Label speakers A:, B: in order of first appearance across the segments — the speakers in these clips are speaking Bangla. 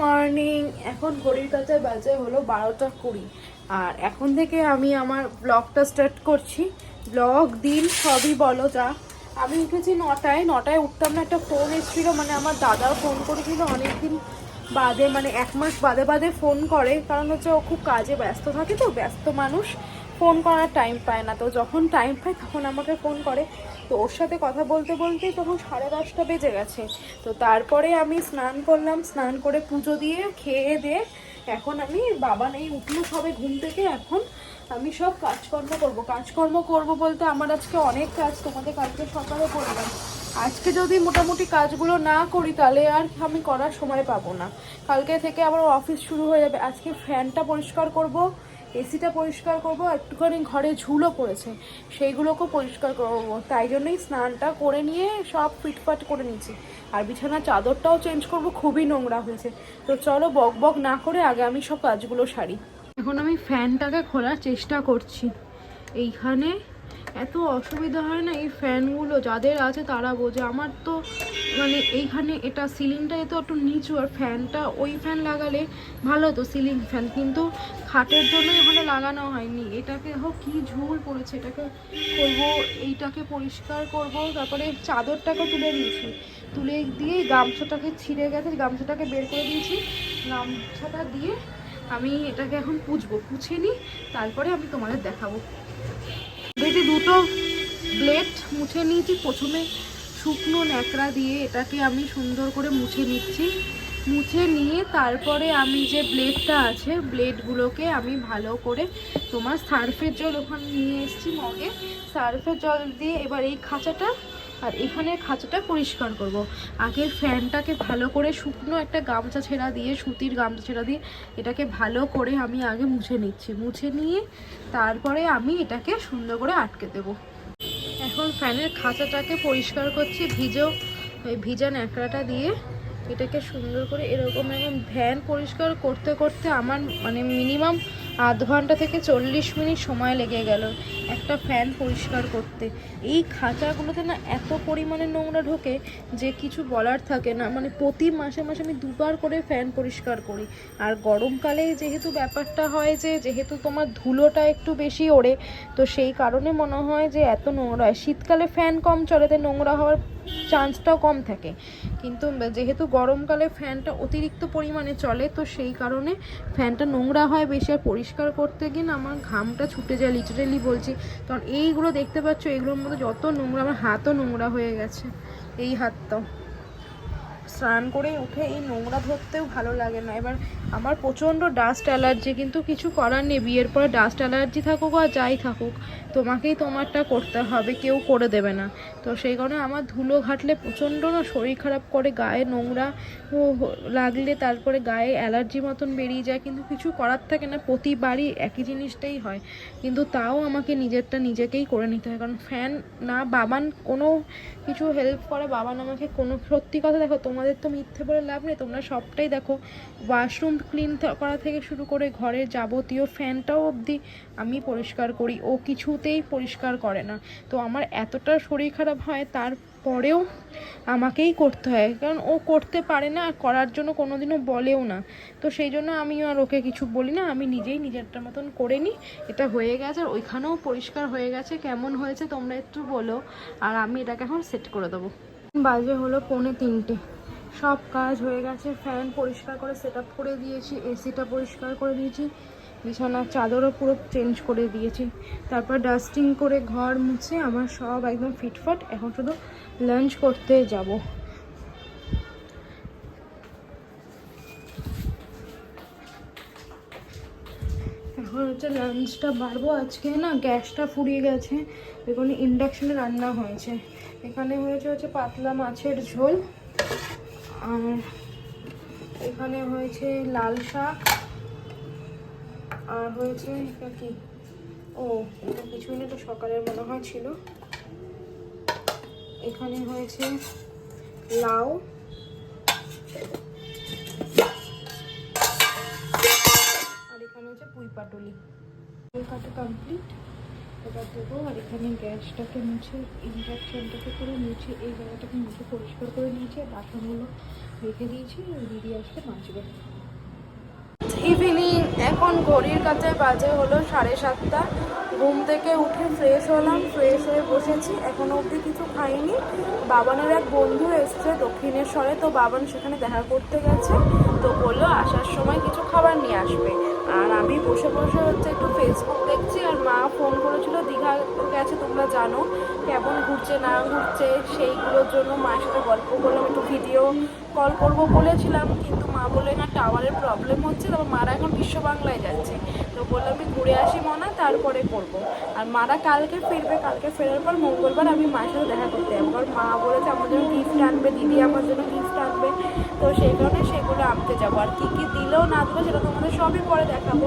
A: মর্নিং। এখন ঘড়ির কাছে বাজে হলো 12টা 20। আর এখন থেকে আমি আমার ব্লগটা স্টার্ট করছি। ব্লগ দিন সবই বলো যা। আমি উঠেছি 9টায় উঠতাম না, একটা ফোন এসেছিলো, মানে আমার দাদাও ফোন করেছিল অনেকদিন বাদে, মানে 1 মাস বাদে বাদে ফোন করে, কারণ হচ্ছে ও খুব কাজে ব্যস্ত থাকে, তো ব্যস্ত মানুষ ফোন করার টাইম পায় না, তো যখন টাইম পায় তখন আমাকে ফোন করে। তো ওর সাথে কথা বলতে বলতেই তখন 10:30 বেজে গেছে। তো তারপরে আমি স্নান করলাম, স্নান করে পুজো দিয়ে খেয়ে দিয়ে এখন আমি বাবা নেই, উঠলো সবে ঘুম থেকে, এখন আমি সব কাজকর্ম করব বলতে আমার আজকে অনেক কাজ, তোমাদের কালকে সকালে বললাম। আজকে যদি মোটামুটি কাজগুলো না করি তাহলে আর আমি করার সময় পাবো না। কালকে থেকে আবার অফিস শুরু হয়ে যাবে। আজকে ফ্যানটা পরিষ্কার করব, এসিটা পরিষ্কার করব, একটুখানি ঘরে ঝুলও পড়েছে সেইগুলোকেও পরিষ্কার করবো। তাই জন্যই স্নানটা করে নিয়ে সব ফিটফাট করে নিয়েছি। আর বিছানার চাদরটাও চেঞ্জ করব, খুবই নোংরা হয়েছে। তো চলো বক বক না করে আগে আমি সব কাজগুলো সারি। এখন আমি ফ্যানটাকে খোলার চেষ্টা করছি। এইখানে এত অসুবিধা হয় না এই ফ্যানগুলো, যাদের আছে তারা বোঝে। আমার তো মানে এইখানে এটা সিলিংটা তো একটু নিচু, আর ফ্যানটা ওই ফ্যান লাগালে ভালো হতো, সিলিং ফ্যান, কিন্তু খাটের জন্য এখানে লাগানো হয়নি। এটাকে হোক কি ঝুল পড়েছে, এটাকে করবো, এইটাকে পরিষ্কার করব। তারপরে চাদরটাকে তুলে নিয়েছি, তুলে দিয়ে গামছাটাকে ছিঁড়ে গেছে, গামছাটাকে বের করে দিয়েছি। গামছাটা দিয়ে আমি এটাকে এখন পুছে নিই, তারপরে আমি তোমাদের দেখাবো। দেখি দুটো ব্লেড মুছে নিয়েছি। প্রথমে শুকনো ন্যাকড়া দিয়ে এটাকে আমি সুন্দর করে মুছে নিচ্ছি। মুছে নিয়ে তারপরে আমি যে ব্লেডটা আছে, ব্লেডগুলোকে আমি ভালো করে তোমার সার্ফের জল ওখানে নিয়ে এসেছি মগে, সার্ফের জল দিয়ে এবার এই খাঁচাটা আর এখানের খাঁচাটা পরিষ্কার করব। আগে ফ্যানটাকে ভালো করে শুকনো একটা গামছা ছেঁড়া দিয়ে, সুতির গামছা ছেঁড়া দিয়ে এটাকে ভালো করে আমি আগে মুছে নিচ্ছি। মুছে নিয়ে তারপরে আমি এটাকে সুন্দর করে আটকে দেবো। এখন ফ্যানের খাঁচাটাকে পরিষ্কার করছি ওই ভিজা ন্যাকড়াটা দিয়ে। এটাকে সুন্দর করে এরকম ফ্যান পরিষ্কার করতে করতে আমার মানে মিনিমাম আধ ঘন্টা থেকে 40 মিনিট সময় লেগে গেল একটা ফ্যান পরিষ্কার করতে। এই খাঁচাগুলোতে না এত পরিমাণে নোংরা ঢোকে যে কিছু বলার থাকে না। মানে প্রতি মাসে মাসে আমি 2বার করে ফ্যান পরিষ্কার করি। আর গরমকালে যেহেতু ব্যাপারটা হয় যে যেহেতু তোমার ধুলোটা একটু বেশি ওড়ে, তো সেই কারণে মনে হয় যে এত নোংরা হয়। শীতকালে ফ্যান কম চলে, তাই নোংরা হওয়ার চান্সটাও কম থাকে, কিন্তু যেহেতু গরমকালে ফ্যানটা অতিরিক্ত পরিমাণে চলে, তো সেই কারণে ফ্যানটা নোংরা হয় বেশি। আর পরিষ্কার করতে গিয়ে না আমার ঘামটা ছুটে যায়, লিটারেলি বলছি। কারণ এইগুলো দেখতে পাচ্ছ, এগুলোর মধ্যে যত নোংরা, আমার হাতও নোংরা হয়ে গেছে, এই হাতটাও। স্নান করে উঠে এই নোংরা ধরতেও ভালো লাগে না। এবার আমার প্রচণ্ড ডাস্ট অ্যালার্জি, কিন্তু কিছু করার নেই, বিয়ের পরে ডাস্ট অ্যালার্জি থাকুক আর যাই থাকুক, তোমাকেই তোমারটা করতে হবে, কেউ করে দেবে না। তো সেই কারণে আমার ধুলো ঘাটলে প্রচণ্ড না শরীর খারাপ করে, গায়ে নোংরা লাগলে তারপরে গায়ে অ্যালার্জি মতন বেরিয়ে যায়, কিন্তু কিছু করার থাকে না, প্রতিবারই একই জিনিসটাই হয়। কিন্তু তাও আমাকে নিজেরটা নিজেকেই করে নিতে হয়, কারণ ফ্যান না বাবান কোনো কিছু হেল্প করে, বাবান আমাকে কোনো, সত্যি কথা দেখো, তোমাদের তো মিথ্যে বলে লাভ নেই, তোমরা সবটাই দেখো, ওয়াশরুম ক্লিন করা থেকে শুরু করে ঘরের যাবতীয় ফ্যানটাও অবধি আমি পরিষ্কার করি, ও কিছুতেই পরিষ্কার করে না। তো আমার এতটা শরীর খারাপ হয়, তারপরেও আমাকেই করতে হয়, কারণ ও করতে পারে না আর করার জন্য কোনোদিনও বলেও না। তো সেই জন্য আমিও আর ওকে কিছু বলি না, আমি নিজেই নিজেরটার মতন করে নিই। এটা হয়ে গেছে, আর ওইখানেও পরিষ্কার হয়ে গেছে। কেমন হয়েছে তোমরা একটু বলো, আর আমি এটাকে এখন সেট করে দেবো। বাজে হলো 2:45, সব কাজ হয়ে গেছে। ফ্যান পরিষ্কার করে সেট আপ করে দিয়েছি, এসিটা পরিষ্কার করে দিয়েছি, বিছানার চাদরও পুরো চেঞ্জ করে দিয়েছি। তারপর ডাস্টিং করে ঘর মুছে আমার সব একদম ফিটফাট। এখন শুধু লাঞ্চ করতে যাব। এখন হচ্ছে লাঞ্চটা বাড়বো। আজকে না গ্যাসটা ফুরিয়ে গেছে, এখানে ইন্ডাকশানে রান্না হয়েছে। এখানে হচ্ছে পাতলা মাছের ঝোল, আর এখানে হয়েছে লাল শাক, আর হয়েছে এটা কি, ও এটা কিছুই না, এটা সকালের মনে হয় ছিল। এখানে হয়েছে লাউ, আর এখানে হচ্ছে পুঁই পাটুলি। এই কাটা কমপ্লিট। কতবার দেবো। আর এখানে গ্যাসটাকে মুছে, ইন্ডাকশানটাকে করে মুছে, এই জায়গাটাকে মুছে পরিষ্কার করে নিয়েছি। বাসনগুলো রেখে দিয়েছি, দিদি আসলে মাজবে। ইভিনিং, এখন ঘড়ির কাছে বাজে হলো 7:30। ঘুম থেকে উঠে ফ্রেশ হলাম, ফ্রেশ হয়ে বসেছি। এখনো অবধি কিছু খাইনি। বাবানের এক বন্ধু এসছে দক্ষিণেশ্বরে, তো বাবান সেখানে দেখা করতে গেছে, তো বললো আসার সময় কিছু খাবার নিয়ে আসবে। আর আমি বসে বসে হচ্ছে একটু ফেসবুক দেখছি। আর মা ফোন করেছিল, দীঘা গেছে তোমরা জানো, কেমন ঘুরছে না ঘুরছে সেইগুলোর জন্য মায়ের সাথে গল্প করলাম, একটু ভিডিও কল করবো বলেছিলাম, কিন্তু মা বলে না টাওয়ারের প্রবলেম হচ্ছে। তারপর মারা এখন বিশ্ব বাংলায় যাচ্ছে, তো বললাম আমি ঘুরে আসি মনা, তারপরে করব। আর মারা কালকে ফিরবে, কালকে ফেরার পর মঙ্গলবার আমি মায়ের সাথে দেখা করতে যাবো। কারণ মা বলেছে আমার জন্য গিফট আনবে, দিদি আমার জন্য গিফট আনবে, তো সেই কারণে সেগুলো আনতে যাবো। আর কী কী দিলেও না দিলেও সেটা তোমাদের সবই পরে দেখাবো।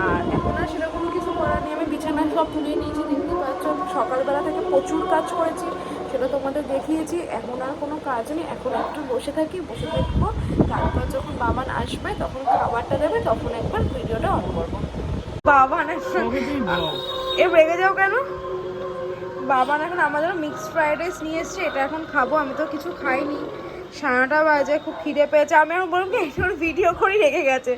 A: আর এখন আর সেরকম কিছু করার নেই, আমি বিছানায় সব তুলে নিয়েছি, দেখতে পাচ্ছ। সকালবেলা থেকে প্রচুর কাজ করেছি, সেটা তোমাদের দেখিয়েছি। এখন আর কোনো কাজ নেই, এখন একটু বসে থাকি, বসে থাকবো। তারপর যখন বাবান আসবে তখন খাবারটা দেবে, তখন একবার ভিডিওটা অন করবো। বাবান এ রেগে যাও কেন? বাবান এখন আমাদের মিক্সড ফ্রাইড রাইস নিয়ে এসছে, এটা এখন খাবো। আমি তো কিছু খাইনি, 9:30 বাজে, খুব খিদে পেয়েছে। আমি এখন বললাম কি এখন ভিডিও করেই রেখে গেছে,